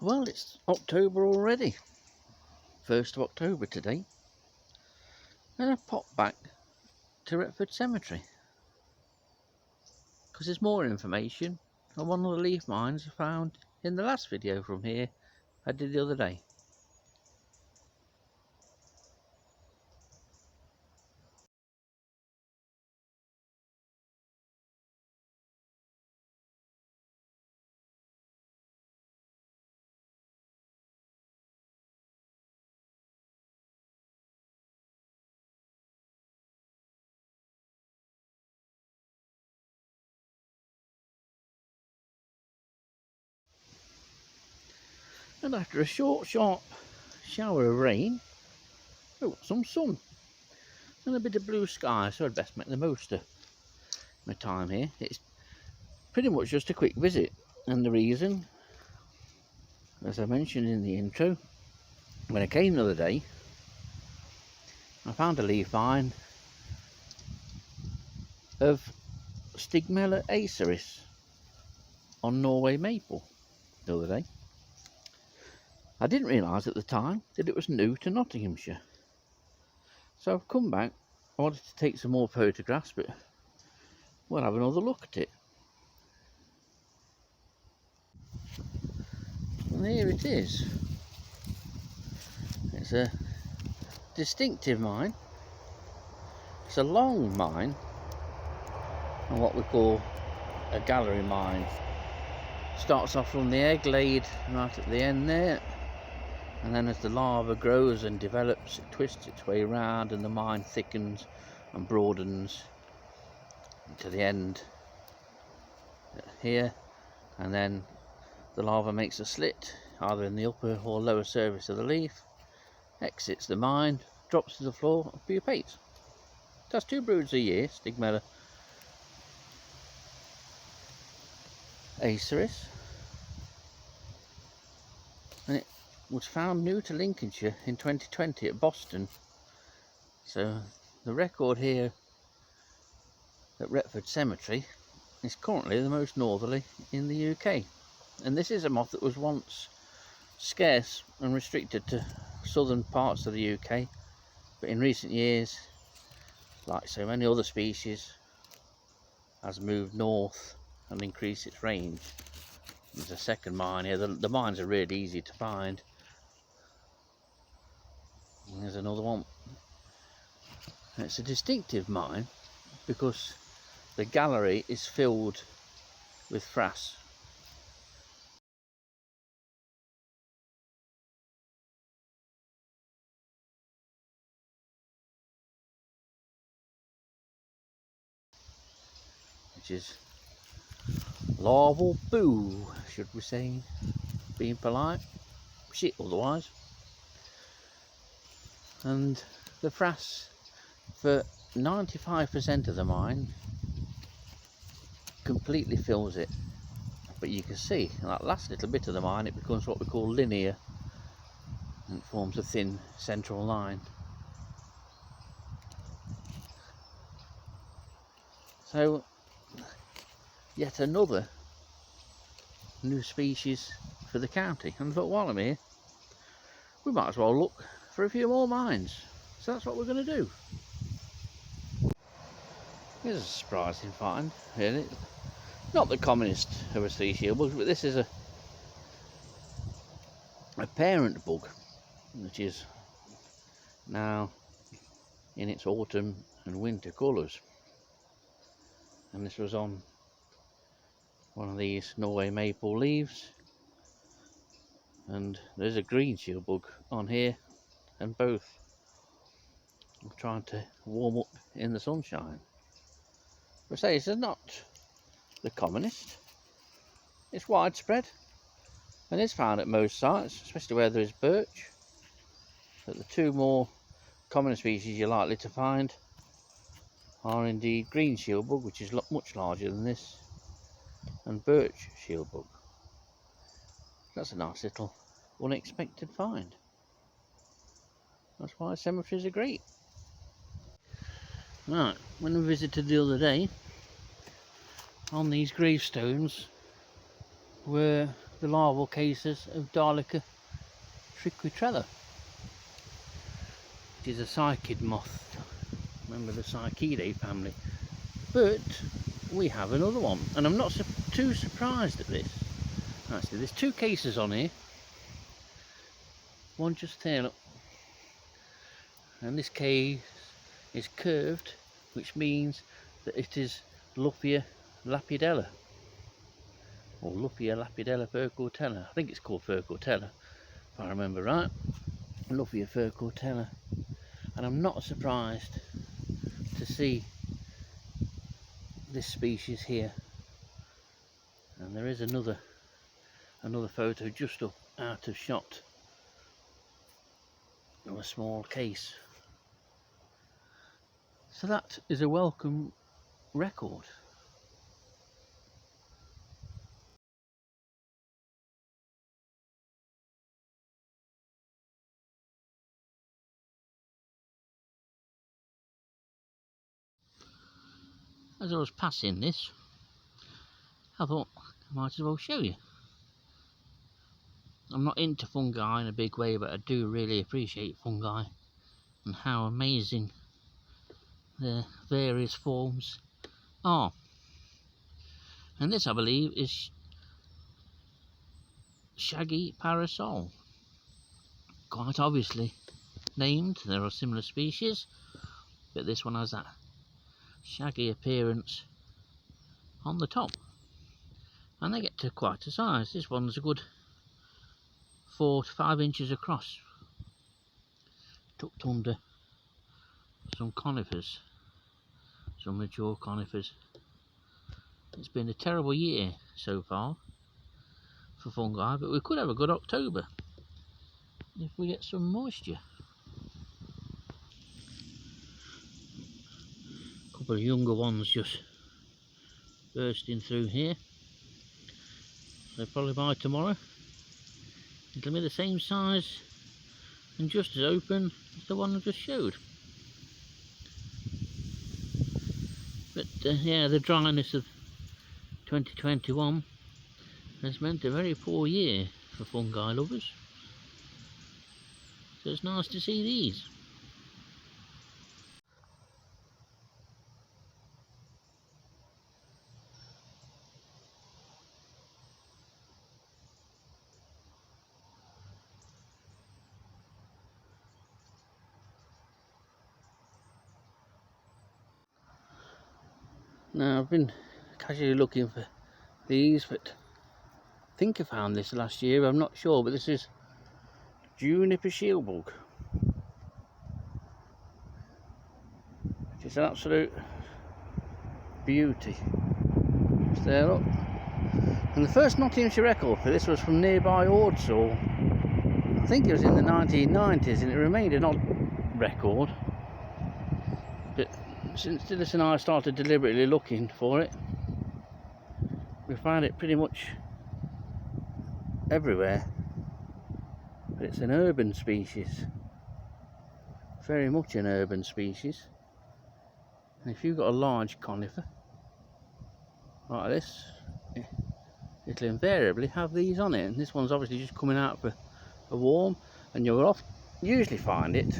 Well, it's October already, 1st of October today, and I popped back to Retford Cemetery because there's more information on one of the leaf mines I found in the last video from here I did the other day. And after a short, sharp shower of rain, some sun and a bit of blue sky, so I'd best make the most of my time here. It's pretty much just a quick visit, and the reason, as I mentioned in the intro, when I came the other day, I found a leaf mine of Stigmella aceris on Norway maple the other day. I didn't realise at the time that it was new to Nottinghamshire, so I've come back. I wanted to take some more photographs, but we'll have another look at it. And here it is. It's a distinctive mine. It's a long mine, and what we call a gallery mine. Starts off from the egg laid right at the end there, and then as the lava grows and develops, it twists its way around and the mine thickens and broadens to the end here, and then the lava makes a slit either in the upper or lower surface of the leaf, exits the mine, drops to the floor and pupates. It has 2 broods a year, Stigmella aceris, and it was found new to Lincolnshire in 2020 at Boston. So the record here at Retford Cemetery is currently the most northerly in the UK, and this is a moth that was once scarce and restricted to southern parts of the UK, but in recent years, like so many other species, has moved north and increased its range. There's a second mine here. The mines are really easy to find. And there's another one. And it's a distinctive mine because the gallery is filled with frass. Which is larval boo, should we say, being polite. Shit otherwise. And the frass for 95% of the mine completely fills it, but you can see that last little bit of the mine, it becomes what we call linear and forms a thin central line. So yet another new species for the county, and I thought while I'm here we might as well look for a few more mines, so that's what we're going to do. Here's a surprising find, really. Not the commonest of a 3-shield bug, but this is a parent bug, which is now in its autumn and winter colours. And this was on one of these Norway maple leaves, and there's a green shield bug on here, and both I'm trying to warm up in the sunshine. But say this is not the commonest. It's widespread and is found at most sites, especially where there is birch. But the 2 more common species you're likely to find are indeed green shield bug, which is much larger than this, and birch shield bug. That's a nice little unexpected find. That's why cemeteries are great. Right, when we visited the other day, on these gravestones were the larval cases of Dolica triquitrella, which is a cycad moth, member of the Cycadae family. But we have another one, and I'm not too surprised at this. Actually, there's two cases on here, one just there, look. And this case is curved, which means that it is Lupia lapidella, or Lupia lapidella furcortella. I think it's called furcortella, if I remember right. Lupia furcortella. And I'm not surprised to see this species here. And there is another photo just up out of shot of a small case. So that is a welcome record. As I was passing this, I thought I might as well show you. I'm not into fungi in a big way, but I do really appreciate fungi and how amazing their various forms are. And this, I believe, is shaggy parasol. Quite obviously named. There are similar species, but this one has that shaggy appearance on the top. And they get to quite a size. This one's a good 4 to 5 inches across, tucked under some conifers, some mature conifers. It's been a terrible year so far for fungi, but we could have a good October if we get some moisture. A couple of younger ones just bursting through here, so probably by tomorrow it'll be the same size and just as open as the one I just showed. But yeah, the dryness of 2021 has meant a very poor year for fungi lovers, so it's nice to see these. Now, I've been casually looking for these, but I think I found this last year, I'm not sure, but this is juniper shieldbug, which is an absolute beauty. Just there, look. And the first Nottinghamshire record for this was from nearby Ordsall. I think it was in the 1990s, and it remained an odd record. But since Dillis and I started deliberately looking for it, we found it pretty much everywhere. But it's an urban species, very much an urban species. And if you've got a large conifer like this, it'll invariably have these on it. And this one's obviously just coming out for a warm, and you'll usually find it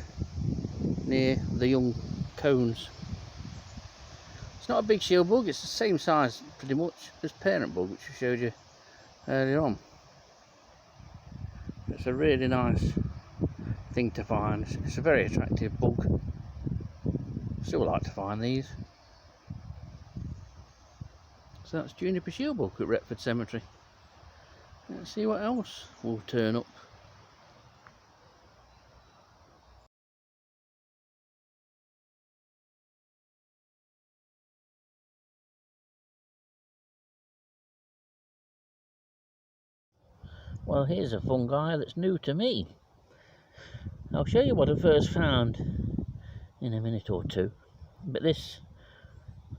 near the young cones. It's not a big shield bug, it's the same size pretty much as parent bug, which I showed you earlier on. It's a really nice thing to find. It's a very attractive bug. Still like to find these. So that's juniper shieldbug at Retford Cemetery. Let's see what else will turn up. Well, here's a fungi that's new to me. I'll show you what I first found in a minute or two, but this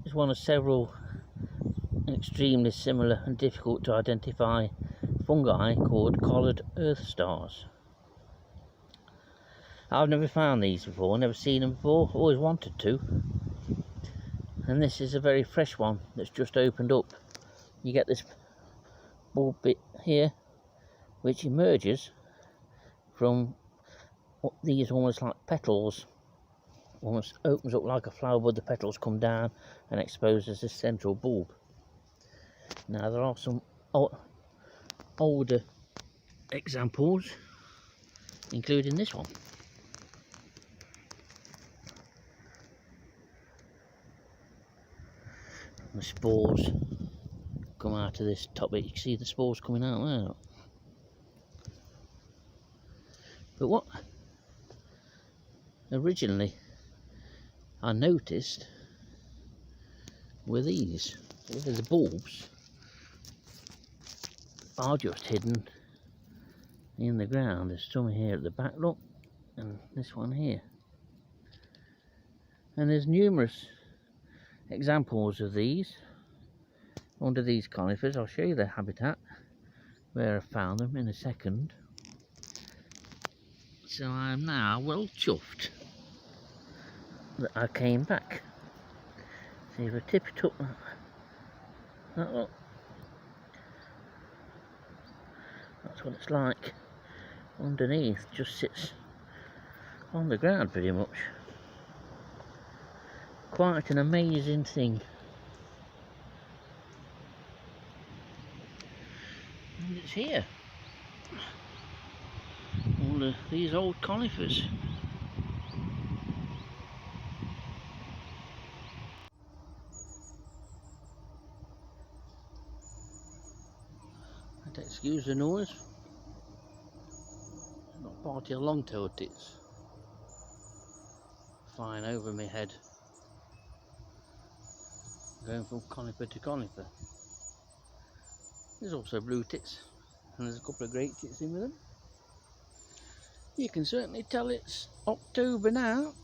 is one of several extremely similar and difficult to identify fungi called collared earth stars. I've never found these before, never seen them before, always wanted to. And this is a very fresh one that's just opened up. You get this bulb bit here, which emerges from these almost like petals, almost opens up like a flower bud. The petals come down and exposes this central bulb. Now there are some older examples, including this one. The spores come out of this top bit. You can see the spores coming out there. But what originally I noticed were these. The bulbs are just hidden in the ground. There's some here at the back, look, and this one here. And there's numerous examples of these under these conifers. I'll show you their habitat, where I found them in a second. So I am now well chuffed that I came back. See if I tip it up, that look, that's what it's like underneath. Just sits on the ground pretty much. Quite an amazing thing. And it's here. All these old conifers. Excuse the noise. Got a party of long-tailed tits flying over my head, going from conifer to conifer. There's also blue tits, and there's a couple of great tits in with them. You can certainly tell it's October now.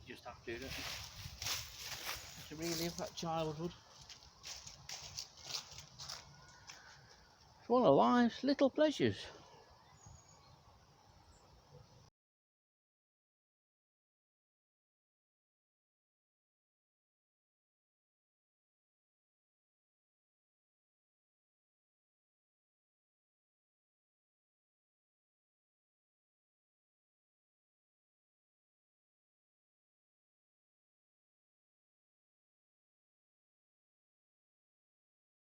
Just have to, don't you? To relive that childhood. It's one of life's little pleasures.